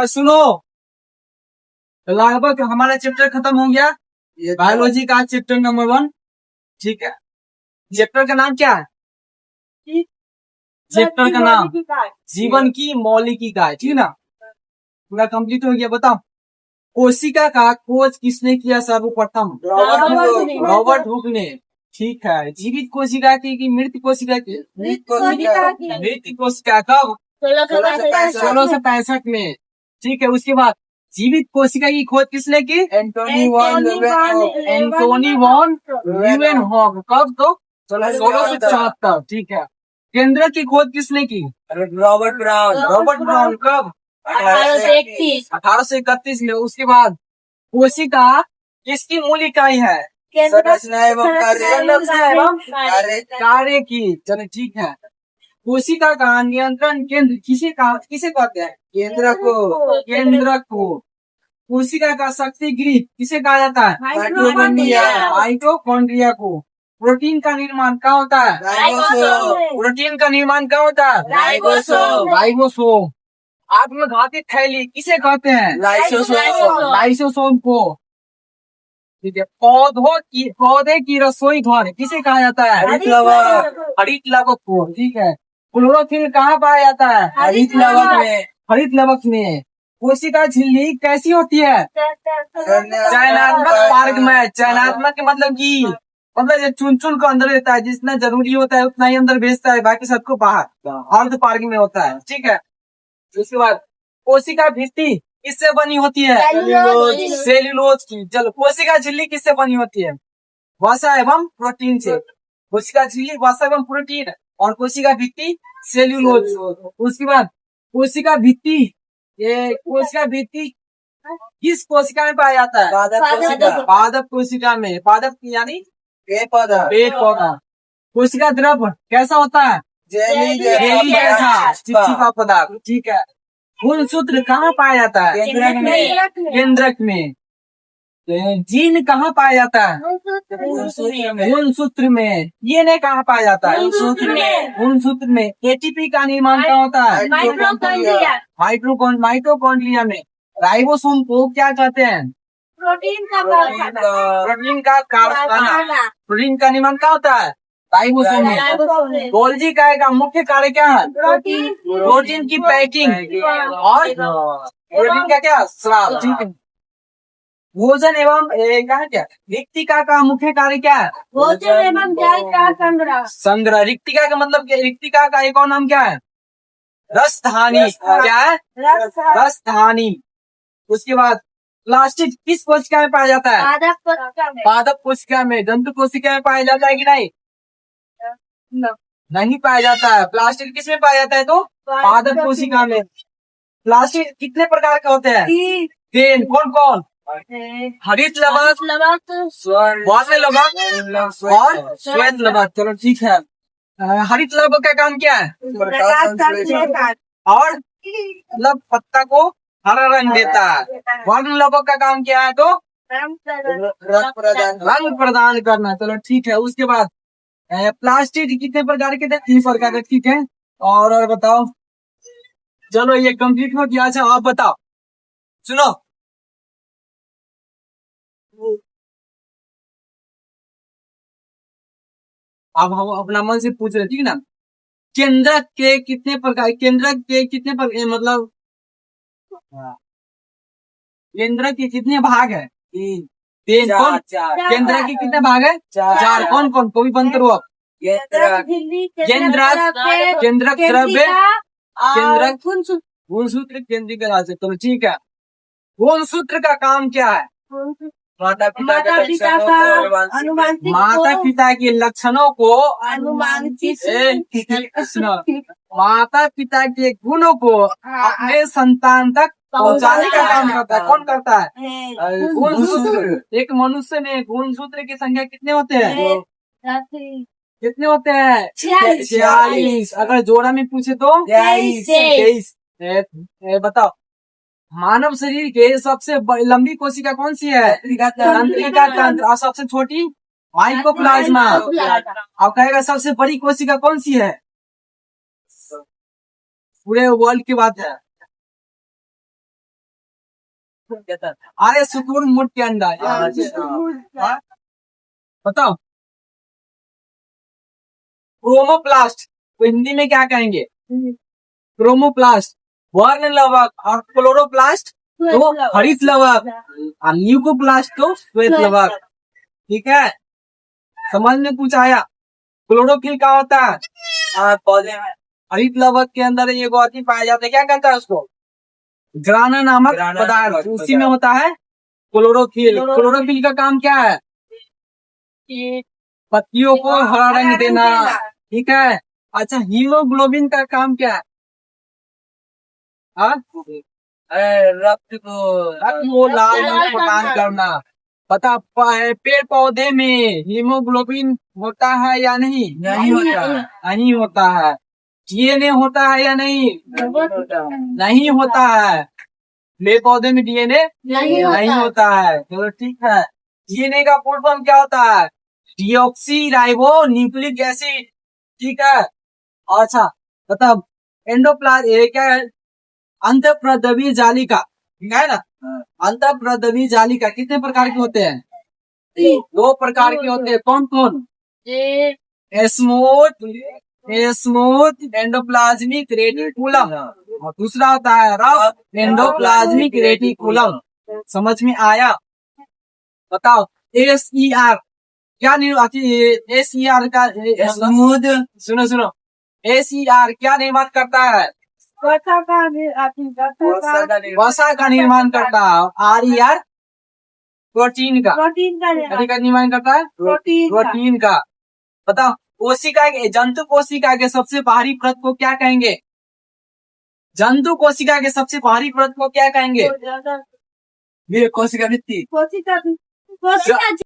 सुनो, लगभग हमारा चैप्टर खत्म हो गया। बायोलॉजी का चैप्टर नंबर 1। ठीक है, चैप्टर का नाम क्या है? चैप्टर का नाम जीवन की मौलिक इकाई। ठीक है ना, पूरा कंप्लीट हो गया। बताओ, कोशिका का खोज किसने किया सर्वप्रथम? रॉबर्ट हुक ने। ठीक है, जीवित कोशिका की मृत कोशिका की? मृत कोशिका कब? 1665 में। ठीक है, उसके बाद जीवित कोशिका की खोज किसने की? Antony von Leeuwenhoek. कब? तो 1674। ठीक है, केंद्रक की खोज किसने की? Robert brown. कब? 1831 में। उसके बाद कोशिका किसकी मूल इकाई है? संरचना एवं कार्य की। चलो ठीक है, कोशिका का नियंत्रण केंद्र किसे कहते हैं? केंद्रक को। कोशिका का शक्ति गृह किसे कहा जाता है? माइटोकॉन्ड्रिया को। प्रोटीन का निर्माण कहाँ होता है? प्रोटीन का निर्माण कहाँ होता है? राइबोसोम। आत्मघाती थैली किसे कहते हैं? लाइसोसोम को। ठीक है, पौधे की रसोई घर किसे कहा जाता है? हरित लवक को। ठीक है, क्लोरोफिल कहाँ पाया जाता है? हरित लवक में। कोशिका झिल्ली कैसी होती है? चयनात्मक पारगमय। चयनात्मक के मतलब की चुन को अंदर देता है, जितना जरूरी होता है उतना ही अंदर भेजता है, बाकी सबको बाहर। अर्ध पारगमय होता है। ठीक है, उसके बाद कोशिका भित्ति किससे बनी होती है? सेल्यूलोज की। चलो, कोशिका झिल्ली किससे बनी होती है? वसा एवं प्रोटीन से। कोशिका झिल्ली वसा एवं प्रोटीन, और कोशिका भित्ति सेल्यूलोज। उसके बाद कोशिका भित्ति किस कोशिका में पाया जाता है? पादप कोशिका में। पादप यानी पेड़ पौधा। कोशिका द्रव कैसा होता है? जेली जैसा चिपचिपा पदार्थ। ठीक है, गुणसूत्र कहाँ पाया जाता है? केंद्रक में। जीन कहाँ पाया जाता है? गुणसूत्र में। डीएनए कहाँ पाया जाता है? गुणसूत्र में। एटीपी का निर्माण कहाँ होता है? माइटोकॉन्ड्रिया में। राइबोसोम को क्या कहते हैं? प्रोटीन का कारखाना। प्रोटीन का निर्माण कहाँ होता है? राइबोसोम में। गोल्जी का मुख्य कार्य क्या है? प्रोटीन की पैकिंग और प्रोटीन का क्या? स्राव। ठीक है, भोजन एवं क्या रिक्तिका का मुख्य कार्य क्या है? भोजन एवं जल का संग्रह। रिक्तिका का मतलब क्या? रिक्तिका का एक और नाम क्या है? रसधानी। क्या है? रसधानी। उसके बाद प्लास्टिक किस कोशिका में पाया जाता है? पादप कोशिका में। जंतु कोशिका में पाया जाता है कि नहीं? नहीं पाया जाता है। प्लास्टिक किस में पाया जाता है? तो पादप कोशिका में। प्लास्टिक कितने प्रकार के होते हैं? 3। कौन कौन? हरित लवक, वर्ण लवक और श्वेत लवक। चलो ठीक है, हरित लवक का काम क्या है? और मतलब पत्ता को हरा रंग देता है। वर्ण लवक का काम क्या है? तो रंग प्रदान करना। चलो ठीक है, उसके बाद प्लास्टिक कितने प्रकार के थे? 3 प्रकार के। ठीक है, और बताओ। चलो ये कंप्लीट हो गया। अच्छा, आप बताओ, सुनो। अब हम अपना मन से पूछ रहे, ठीक है ना? केंद्रक के कितने प्रकार? मतलब केंद्रक के कितने भाग है? 3। केंद्रक के कितने भाग है? 4। कौन कौन? कोई बंद करो आप। केंद्रक द्रव्य, गुणसूत्र, केंद्रिक राज्य। चलो ठीक है, गुणसूत्र का काम क्या है? माता पिता के लक्षणों को माता पिता के गुणों को अपने संतान तक पहुंचाने का काम करता है। कौन करता है? गुणसूत्र। एक मनुष्य में गुणसूत्र की संख्या कितने होते हैं? कितने होते हैं? 46। अगर जोड़ा में पूछे तो 23। बताओ, मानव शरीर के सबसे लंबी कोशिका कौन सी है? तंत्रिका तंत्र। और सबसे छोटी? माइकोप्लाज्मा। अब कहेगा सबसे बड़ी कोशिका कौन सी है? पूरे वर्ल्ड की बात है। अरे शुक्र मुठ के अंदर। हाँ? बताओ। क्रोमोप्लास्ट तो हिंदी में क्या कहेंगे? क्रोमोप्लास्ट वर्ण लवक और क्लोरोप्लास्ट तो हरित लवक और ल्यूकोप्लास्ट तो श्वेत लवक। ठीक है, समझ में कुछ आया? क्लोरोफिल क्या होता है? पौधे में हरित लवक के अंदर ये गौती पाया जाता है, क्या कहता है उसको? ग्राना नामक पदार्थ, उसी में होता है क्लोरोफिल। क्लोरोफिल का काम क्या है? पत्तियों को हरा रंग देना। ठीक है, अच्छा हीमोग्लोबिन का काम क्या है? रक्त को लाल रंग प्रदान करना। पता है पेड़ पौधे में हीमोग्लोबिन होता है या नहीं? नहीं होता, नहीं होता है। डीएनए होता है या नहीं? नहीं होता है। पेड़ पौधे में डीएनए नहीं होता है। चलो ठीक है, डीएनए का फुल फॉर्म क्या होता है? Deoxy ribo nucleic acid. ठीक है, अच्छा मतलब एंडोप्लाज्म ये क्या है? अंतःप्रद्रवी जालिका, ठीक है ना? अंतःप्रद्रवी जालिका कितने प्रकार के होते हैं? 2 प्रकार के होते हैं। कौन कौन? स्मूथ एंडोप्लाज्मिक रेटिकुलम और दूसरा होता है रफ एंडोप्लाज्मिक रेटिकुलम। समझ में आया? बताओ SER क्या SER का स्मूथ, सुनो SER क्या निर्माण करता है? वसा का निर्माण करता है। RER प्रोटीन का निर्माण करता है। प्रोटीन का। बताओ कोशिका के जंतु कोशिका के सबसे बाहरी परत को क्या कहेंगे? जंतु कोशिका के सबसे बाहरी परत को क्या कहेंगे? ये कोशिका भित्ति।